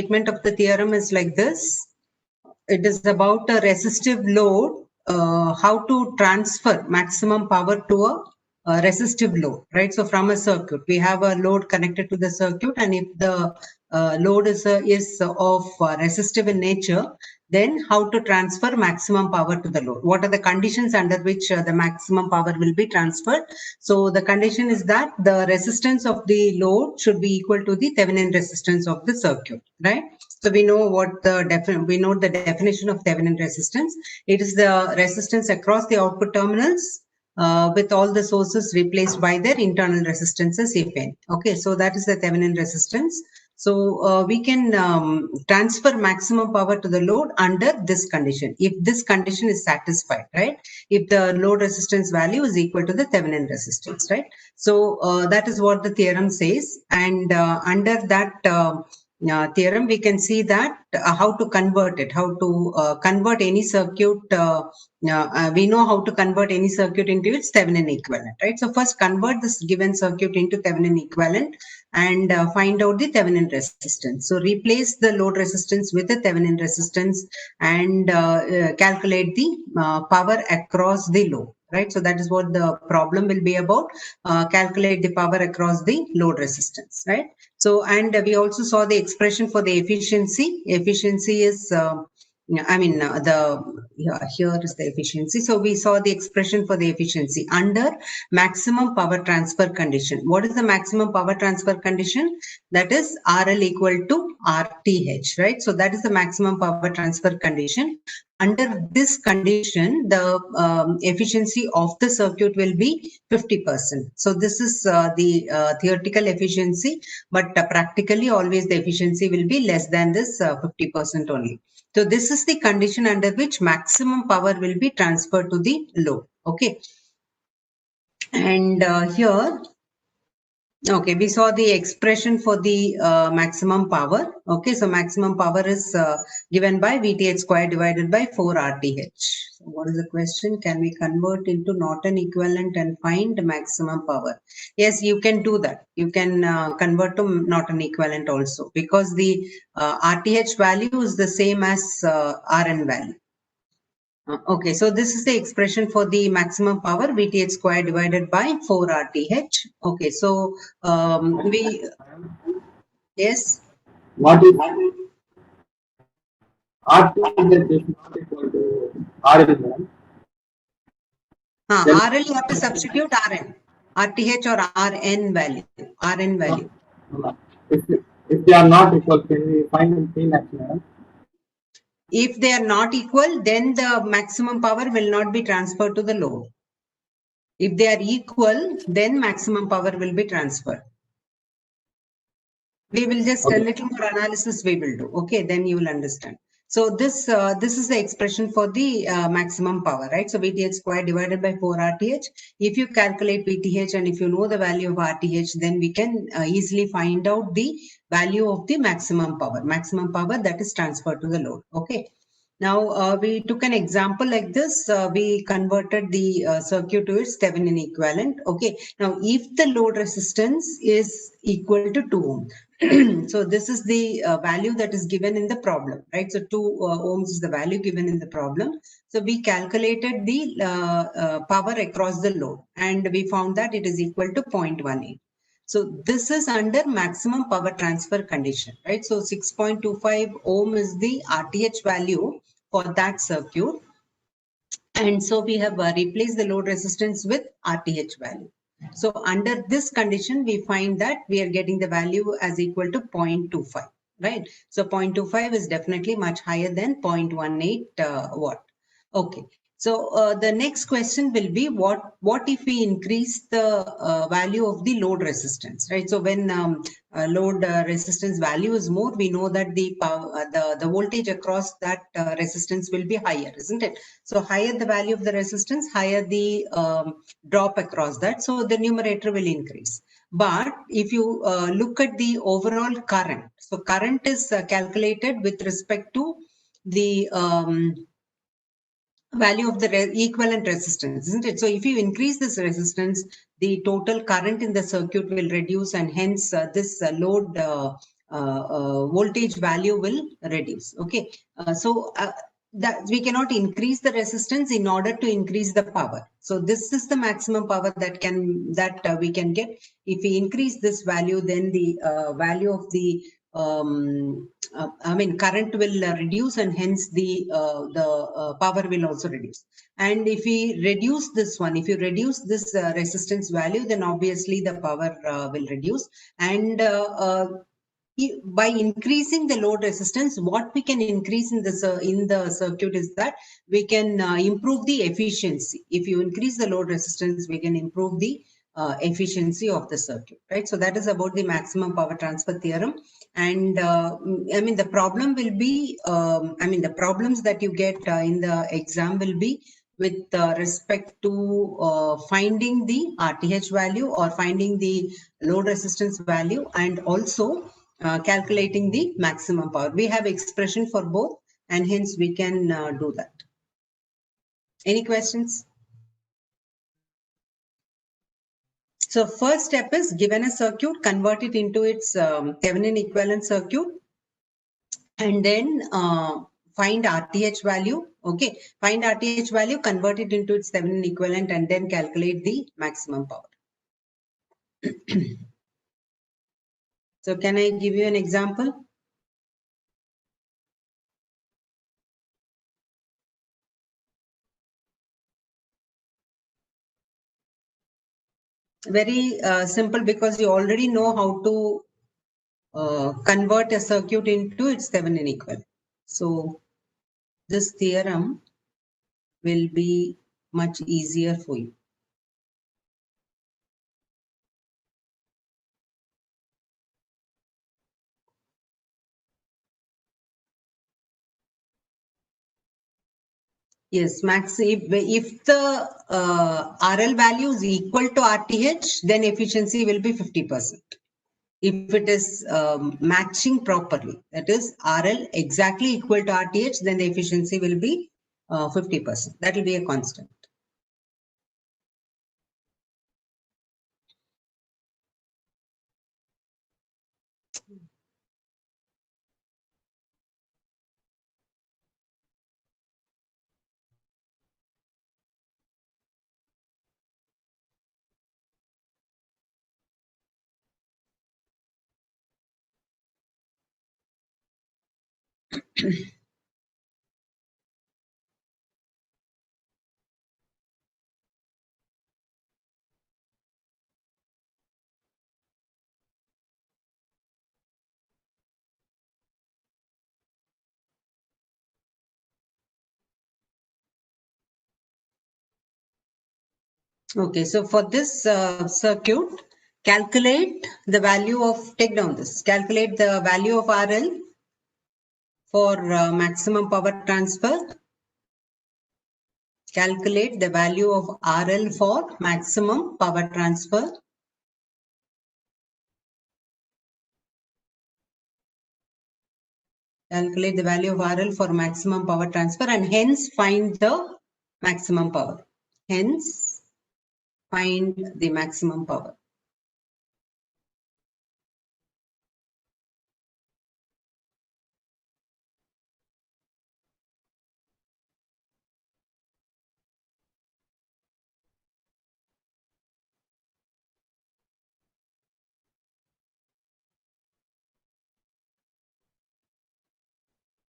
statement of the theorem is like this. It is about a resistive load, how to transfer maximum power to a resistive load, right? So from a circuit, we have a load connected to the circuit, and if the load is of resistive in nature, then how to transfer maximum power to the load. What are the conditions under which the maximum power will be transferred? So the condition is that the resistance of the load should be equal to the Thevenin resistance of the circuit, right? So we know what the definition of Thevenin resistance. It is the resistance across the output terminals with all the sources replaced by their internal resistances, if any. Okay, so that is the Thevenin resistance. So we can transfer maximum power to the load under this condition, if this condition is satisfied, right? If the load resistance value is equal to the Thevenin resistance, right? So that is what the theorem says, and under that theorem, we can see that how to convert it, how to convert any circuit. We know how to convert any circuit into its Thevenin equivalent, right? So first convert this given circuit into Thevenin equivalent and find out the Thevenin resistance. So replace the load resistance with the Thevenin resistance and calculate the power across the load, right? So that is what the problem will be about. Calculate the power across the load resistance, right? So, and we also saw the expression for the efficiency. Efficiency is, here is the efficiency. So we saw the expression for the efficiency under maximum power transfer condition. What is the maximum power transfer condition? That is RL equal to RTH, right? So that is the maximum power transfer condition. Under this condition, the efficiency of the circuit will be 50%. So this is the theoretical efficiency, but practically always the efficiency will be less than this 50% only. So this is the condition under which maximum power will be transferred to the load. Okay. And here, okay, we saw the expression for the maximum power. Okay, so maximum power is given by VTH square divided by 4 RTH. So what is the question? Can we convert into Norton equivalent and find maximum power? Yes, you can do that. You can convert to Norton equivalent also, because the RTH value is the same as RN value. Okay, so this is the expression for the maximum power, VTH square divided by 4 RTH. Okay, so yes. What is RTH is not equal to RL? RL you have to substitute RN, RTH or RN value, RN value. If they are not equal, can we find the P maximum? If they are not equal, then the maximum power will not be transferred to the load. If they are equal, then maximum power will be transferred. We will just a little more analysis we will do. Okay, then you will understand. So this is the expression for the maximum power, right? So VTH square divided by 4 RTH. If you calculate VTH and if you know the value of RTH, then we can easily find out the value of the maximum power that is transferred to the load. Okay. Now, we took an example like this. We converted the circuit to its Thevenin equivalent. Okay. Now, if the load resistance is equal to 2 ohms, so this is the value that is given in the problem, right? So 2 ohms is the value given in the problem. So we calculated the power across the load, and we found that it is equal to 0.18. So this is under maximum power transfer condition, right? So 6.25 ohm is the RTH value for that circuit. And so we have replaced the load resistance with RTH value. So under this condition, we find that we are getting the value as equal to 0.25, right? So 0.25 is definitely much higher than 0.18 watt. Okay. So the next question will be what if we increase the value of the load resistance, right? So when load resistance value is more, we know that the voltage across that resistance will be higher, isn't it? So higher the value of the resistance, higher the drop across that. So the numerator will increase. But if you look at the overall current, so current is calculated with respect to the value of the equivalent resistance, isn't it? So if you increase this resistance, the total current in the circuit will reduce, and hence this load voltage value will reduce. Okay, that we cannot increase the resistance in order to increase the power. So this is the maximum power that we can get. If we increase this value, then the value of the current will reduce, and hence the power will also reduce. And if we reduce this one, if you reduce this resistance value, then obviously the power will reduce. And by increasing the load resistance, what we can increase in the circuit is that we can improve the efficiency. If you increase the load resistance, we can improve the efficiency of the circuit, right? So that is about the maximum power transfer theorem. And the problem will be, the problems that you get in the exam will be with respect to finding the RTH value or finding the load resistance value, and also calculating the maximum power. We have expression for both, and hence we can do that. Any questions? So first step is, given a circuit, convert it into its Thevenin equivalent circuit, and then find RTH value. Okay, find RTH value, convert it into its Thevenin equivalent, and then calculate the maximum power. So can I give you an example? Very simple, because you already know how to convert a circuit into its Thevenin equivalent. So this theorem will be much easier for you. Yes, max. If the RL value is equal to RTH, then efficiency will be 50%. If it is matching properly, that is RL exactly equal to RTH, then the efficiency will be 50%. That will be a constant. Okay, so for this circuit, calculate the value of, take down this, calculate the value of RL for maximum power transfer. Calculate the value of RL for maximum power transfer. Calculate the value of RL for maximum power transfer, and hence find the maximum power. Hence find the maximum power.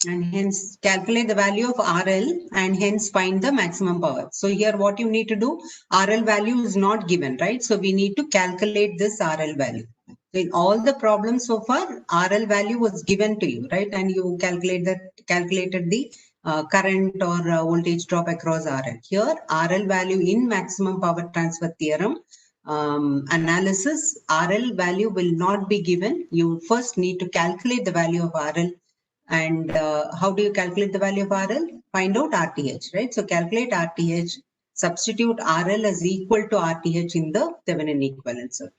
And hence calculate the value of RL, and hence find the maximum power. So here what you need to do, RL value is not given, right? So we need to calculate this RL value. So in all the problems so far, RL value was given to you, right? And you calculated the current or voltage drop across RL. Here RL value in maximum power transfer theorem analysis, RL value will not be given. You first need to calculate the value of RL. And how do you calculate the value of RL? Find out RTH, right? So calculate RTH, substitute RL as equal to RTH in the Thevenin equivalent circuit.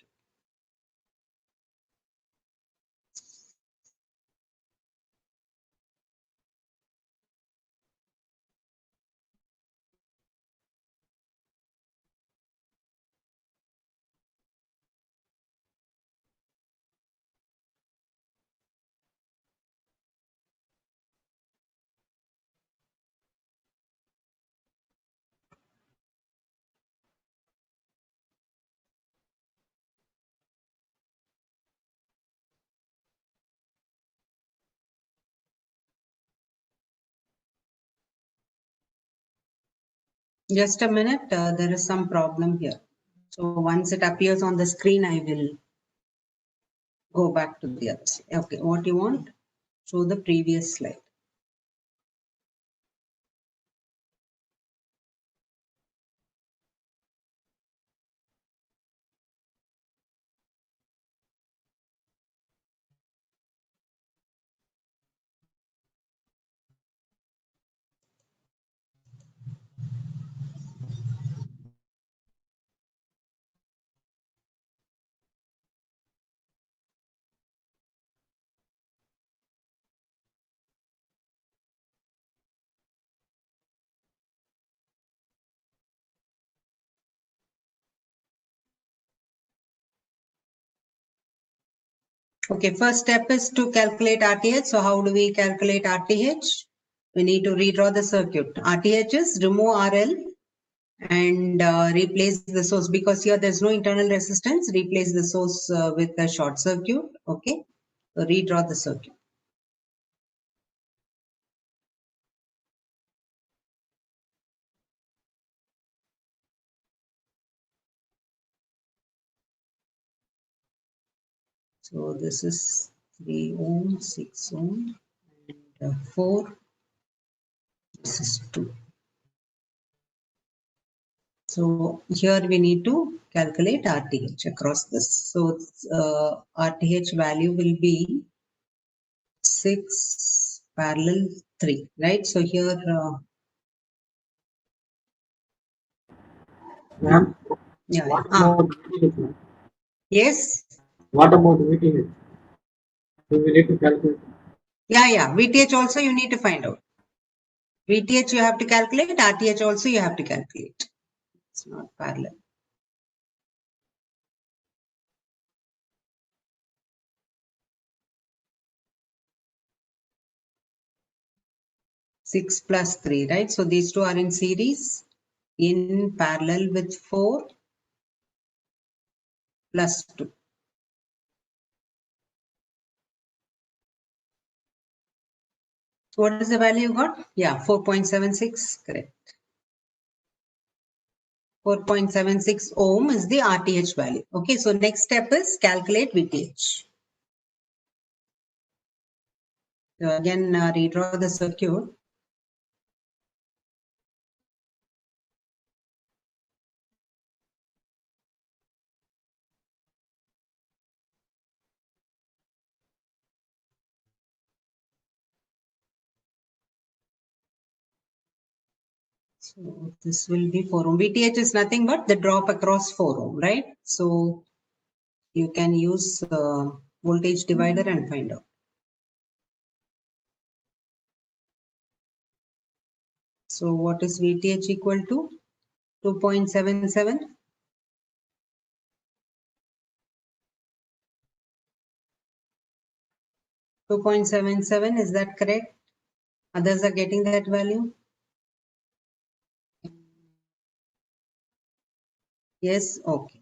Just a minute, there is some problem here. So once it appears on the screen, I will go back to the other slide. Okay, what you want? Show the previous slide. Okay, first step is to calculate RTH. So how do we calculate RTH? We need to redraw the circuit. RTH is remove RL and replace the source, because here there's no internal resistance. Replace the source with a short circuit. Okay, so redraw the circuit. So this is 3 ohm, 6 ohm, and 4. This is 2. So here we need to calculate RTH across this. So RTH value will be 6 parallel 3, right? So here, Ma'am, yeah. what about VTH, ma'am? Yes. What about VTH? Do we need to calculate? Yeah. VTH also you need to find out. VTH you have to calculate. RTH also you have to calculate. It's not parallel. Six plus 3, right? So these two are in series, in parallel with 4 plus 2. So what is the value you got? Yeah, 4.76, correct. 4.76 ohm is the RTH value. Okay, so next step is calculate VTH. So again, redraw the circuit. So this will be 4 ohm. VTH is nothing but the drop across 4 ohm, right? So you can use voltage divider and find out. So what is VTH equal to? 2.77. 2.77, is that correct? Others are getting that value? Yes, okay.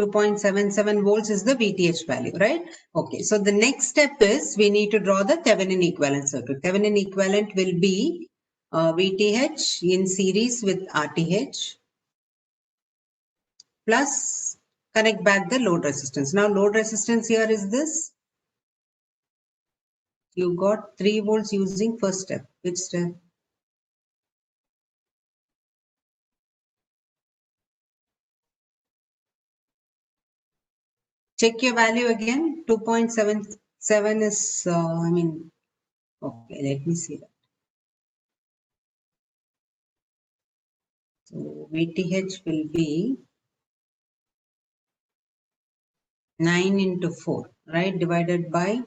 2.77 volts is the VTH value, right? Okay, so the next step is we need to draw the Thevenin equivalent circuit. Thevenin equivalent will be VTH in series with RTH plus connect back the load resistance. Now load resistance here is this. You got 3 volts using first step. Which step? Check your value again. 2.77 is, okay, let me see that. So VTH will be 9 into 4, right? Divided by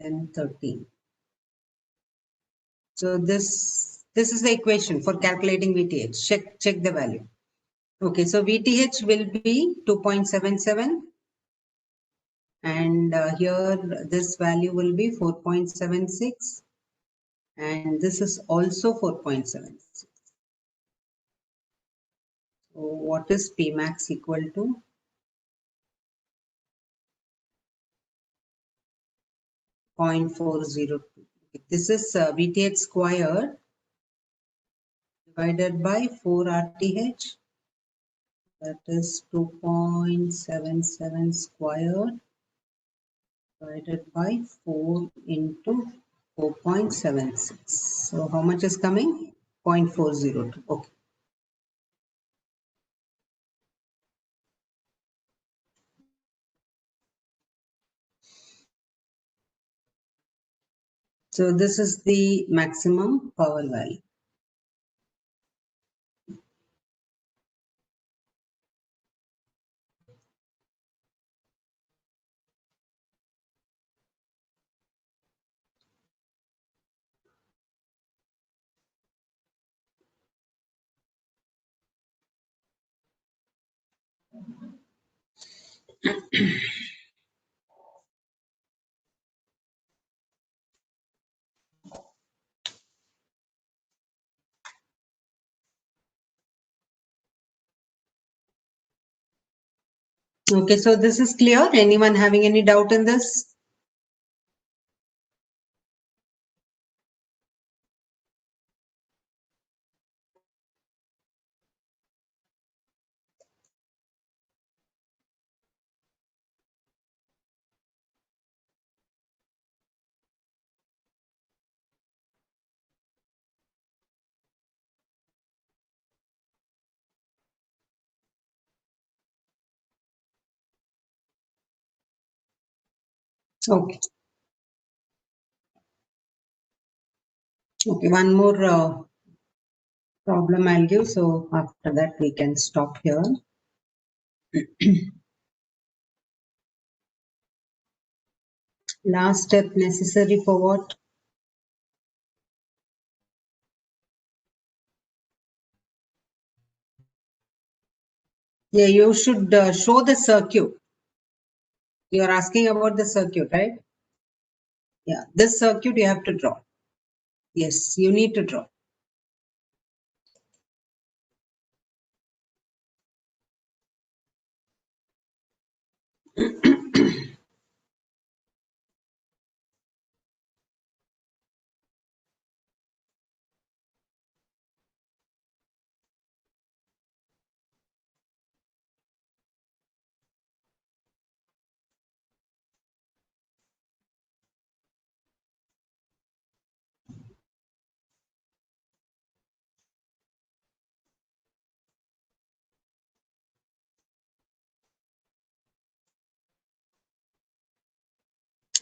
13. So this is the equation for calculating VTH. Check the value. Okay, so VTH will be 2.77. And here this value will be 4.76. And this is also 4.76. So what is Pmax equal to? 0.402. This is VTH squared divided by 4 RTH. That is 2.77 squared divided by 4 into 4.76. So how much is coming? 0.402. Okay. So this is the maximum power value. Okay, so this is clear. Anyone having any doubt in this? Okay. Okay, one more problem I'll give. So after that, we can stop here. Last step necessary for what? Yeah, you should show the circuit. You're asking about the circuit, right? Yeah, this circuit you have to draw. Yes, you need to draw.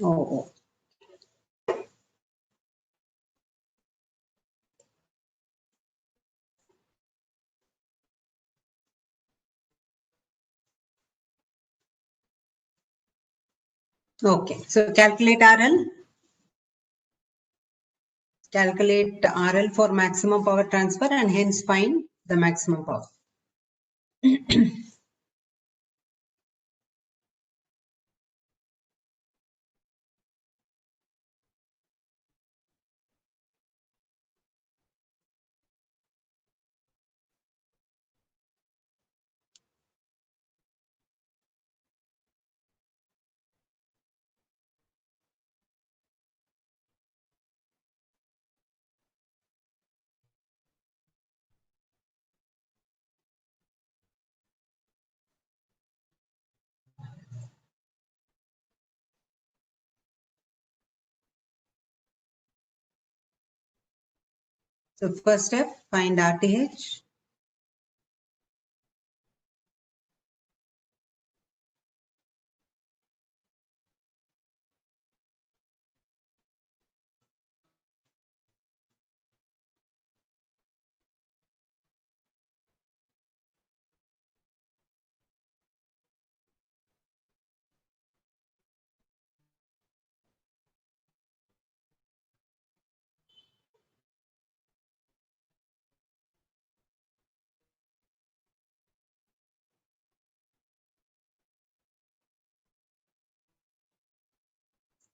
Oh, okay. So calculate RL. Calculate RL for maximum power transfer and hence find the maximum power. So first step, find RTH.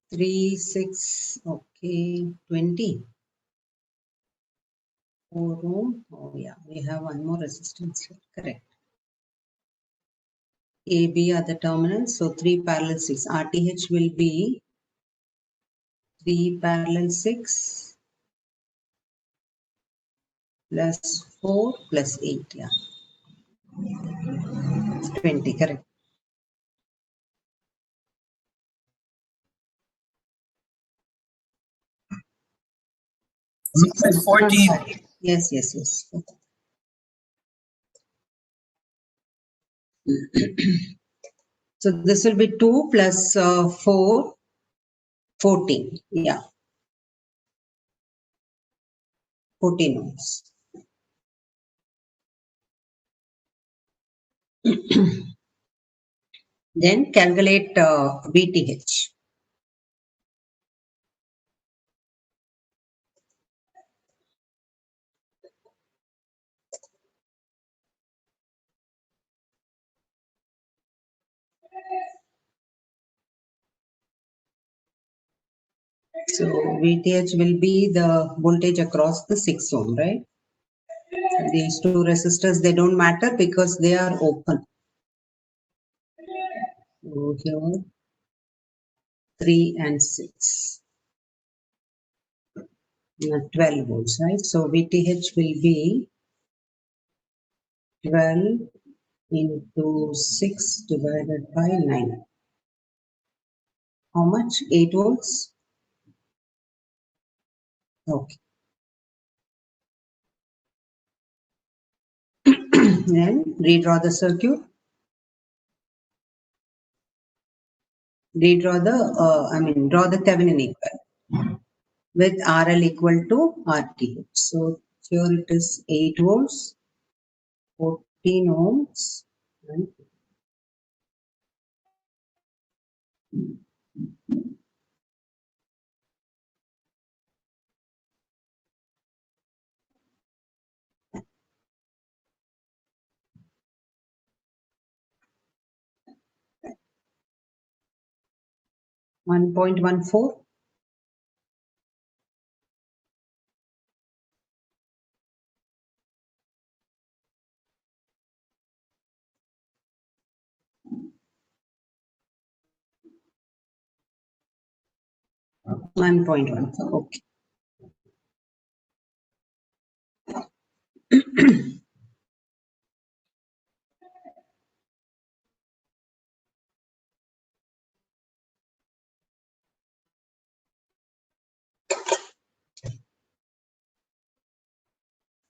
Three, 6, okay, 20. 4 ohm. Oh yeah, we have one more resistance here. Correct. A, B are the terminals. So 3 parallel 6. RTH will be 3 parallel 6 plus 4 plus 8. Yeah. 20, correct. It's 14. Yes, yes, yes. So this will be 2 plus 4, 14. Yeah. 14 ohms. Then calculate VTH. So VTH will be the voltage across the 6 ohm, right? These two resistors, they don't matter because they are open. So here 3 and 6. 12 volts, right? So VTH will be 12 into 6 divided by 9. How much? 8 volts? Okay. Then redraw the circuit. Redraw the, draw the Thevenin equivalent with RL equal to RTH. So here it is 8 volts, 14 ohms, and 1.14. Okay.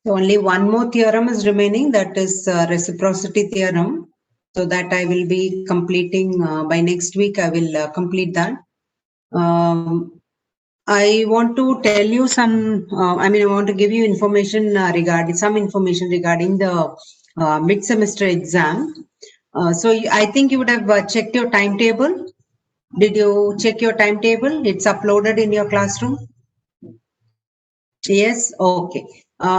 So only one more theorem is remaining, that is reciprocity theorem. So that I will be completing by next week. I will complete that. I want to tell you some, I want to give you information regarding the mid-semester exam. I think you would have checked your timetable. Did you check your timetable? It's uploaded in your classroom. Yes, okay.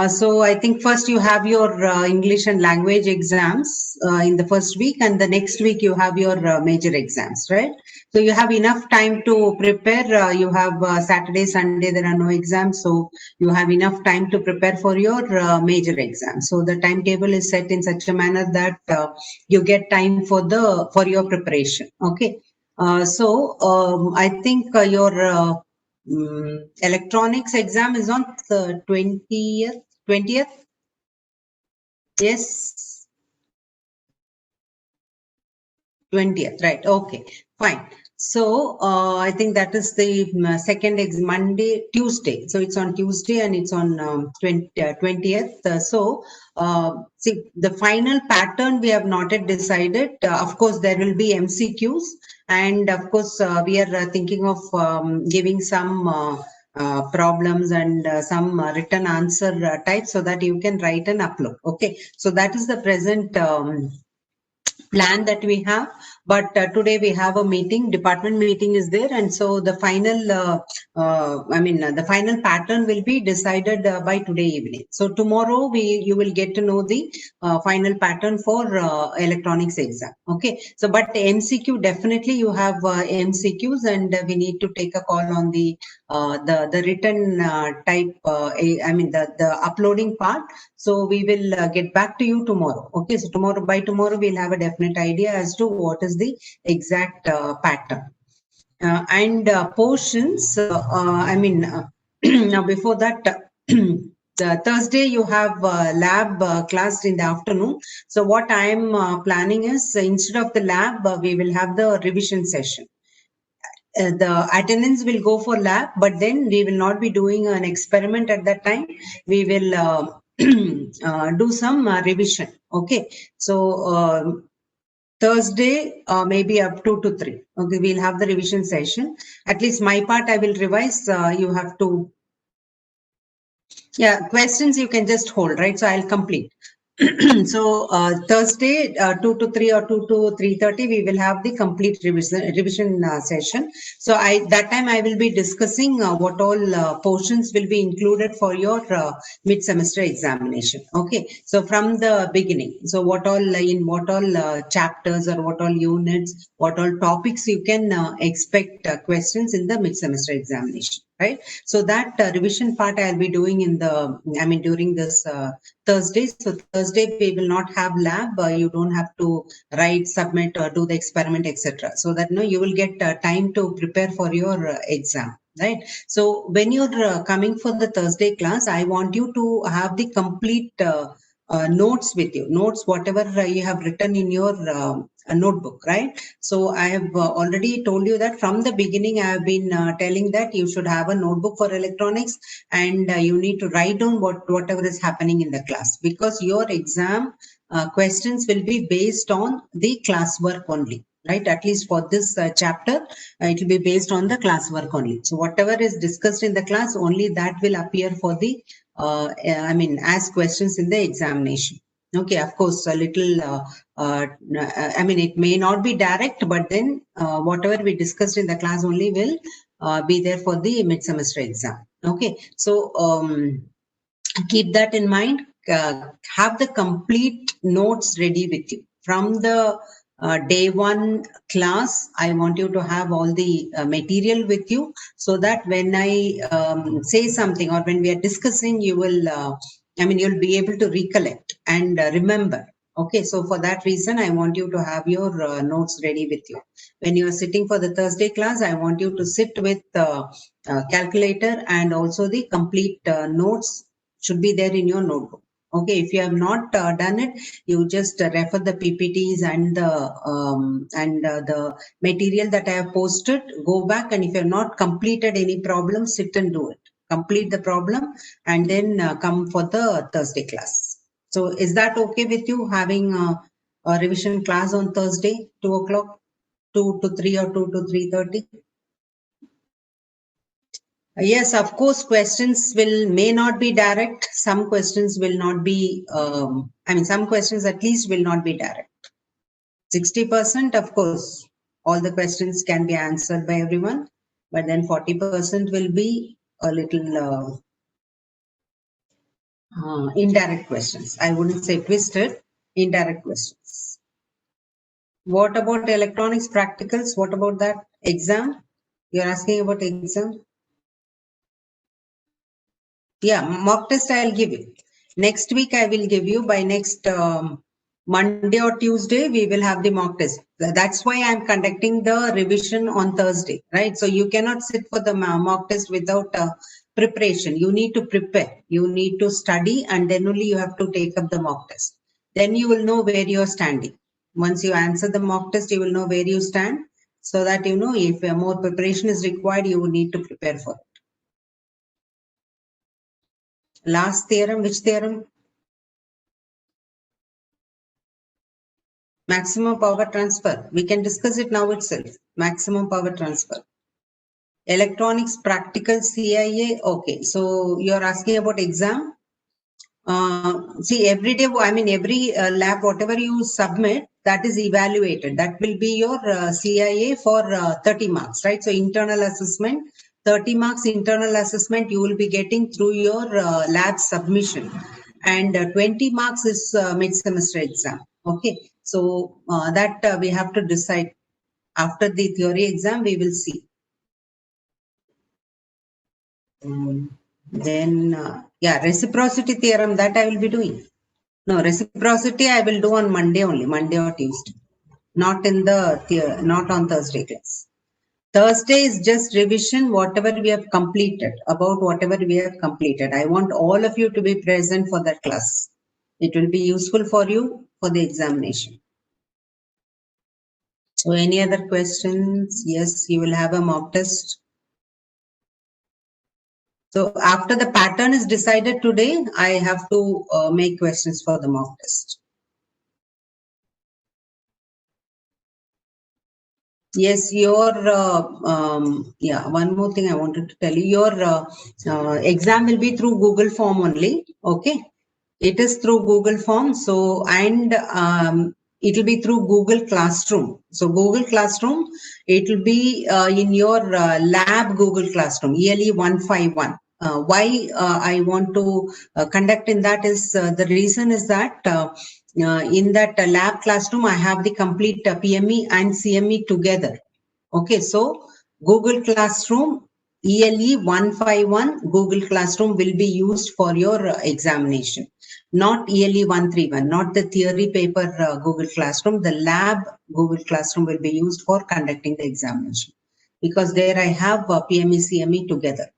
So I think first you have your English and language exams in the first week, and the next week you have your major exams, right? So you have enough time to prepare. You have Saturday, Sunday, there are no exams, so you have enough time to prepare for your major exam. So the timetable is set in such a manner that you get time for your preparation. Okay. I think your electronics exam is on the 20th. Yes, 20th, right? Okay, fine. So I think that is the second Tuesday. So it's on Tuesday and it's on 20th. See, the final pattern we have not yet decided. Of course, there will be MCQs, and of course, we are thinking of giving some problems and some written answer type so that you can write and upload. Okay, so that is the present plan that we have, but today we have a department meeting is there, and so the final the final pattern will be decided by today evening. So tomorrow you will get to know the final pattern for electronics exam. Okay, so but MCQ, definitely you have MCQs, and we need to take a call on the written type, the uploading part. So we will get back to you tomorrow. Okay, so by tomorrow we'll have a definite idea as to what is the exact pattern. and portions. Now before that, the Thursday you have lab class in the afternoon. So what I am planning is instead of the lab, we will have the revision session. The attendance will go for lab, but then we will not be doing an experiment at that time. We will do some revision. Okay, so Thursday, maybe up 2 to 3. Okay, we'll have the revision session. At least my part, I will revise. You have to, yeah, questions you can just hold, right? So I'll complete. So Thursday 2 to 3 or 2 to 3:30 we will have the complete revision session. So that time I will be discussing what all portions will be included for your mid semester examination. Okay, so from the beginning, so what all chapters or what all units, what all topics you can expect questions in the mid semester examination, right? So that revision part I'll be doing in the during this Thursday. So Thursday we will not have lab. You don't have to write, submit, or do the experiment, etc. So that you will get time to prepare for your exam, right? So when you're coming for the Thursday class, I want you to have the complete notes with you. Notes, whatever you have written in your notebook, right? So I have already told you that from the beginning I have been telling that you should have a notebook for electronics, and you need to write down whatever is happening in the class, because your exam questions will be based on the classwork only, right? At least for this chapter, it will be based on the classwork only. So whatever is discussed in the class, only that will appear for the as questions in the examination. Okay, of course, a little, it may not be direct, but then whatever we discussed in the class only will be there for the mid-semester exam. Okay, so keep that in mind. Have the complete notes ready with you. From the day one class, I want you to have all the material with you, so that when I say something or when we are discussing, you will, you'll be able to recollect and remember. Okay, so for that reason, I want you to have your notes ready with you. When you are sitting for the Thursday class, I want you to sit with calculator and also the complete notes should be there in your notebook. Okay, if you have not done it, you just refer the PPTs and the material that I have posted. Go back, and if you have not completed any problem, sit and do it. Complete the problem, and then come for the Thursday class. So, is that okay with you, having a revision class on Thursday, 2 o'clock, 2 to 3 or 2 to 3:30? Yes, of course, questions may not be direct. Some questions will not be, some questions at least will not be direct. 60%, of course, all the questions can be answered by everyone, but then 40% will be a little indirect questions. I wouldn't say twisted, indirect questions. What about electronics practicals? What about that exam? You're asking about exam? Yeah, mock test I'll give you. Next week I will give you. By next Monday or Tuesday, we will have the mock test. That's why I'm conducting the revision on Thursday, right? So you cannot sit for the mock test without preparation. You need to prepare. You need to study, and then only you have to take up the mock test. Then you will know where you're standing. Once you answer the mock test, you will know where you stand, so that you know if more preparation is required, you will need to prepare for it. Last theorem, which theorem? Maximum power transfer. We can discuss it now itself. Maximum power transfer. Electronics practical CIA. Okay, so you're asking about exam. See, every day, every lab, whatever you submit, that is evaluated. That will be your CIA for 30 marks, right? So internal assessment, 30 marks internal assessment you will be getting through your lab submission. And 20 marks is mid-semester exam. Okay, so that we have to decide. After the theory exam, we will see. Then, reciprocity theorem, that I will be doing. No, reciprocity I will do on Monday only, Monday or Tuesday. Not in the not on Thursday class. Thursday is just revision, whatever we have completed, about whatever we have completed. I want all of you to be present for that class. It will be useful for you for the examination. So any other questions? Yes, you will have a mock test. So after the pattern is decided today, I have to make questions for the mock test. Yes, one more thing I wanted to tell you, your exam will be through Google Form only. Okay. It is through Google Form. So, and it will be through Google Classroom. So Google Classroom, it will be in your lab Google Classroom, ELE 151. Why I want to conduct in that is, the reason is that in that lab classroom, I have the complete PME and CME together. Okay, so Google Classroom, ELE 151, Google Classroom will be used for your examination. Not ELE 131, not the theory paper Google Classroom. The lab Google Classroom will be used for conducting the examination. Because there I have PME, CME together.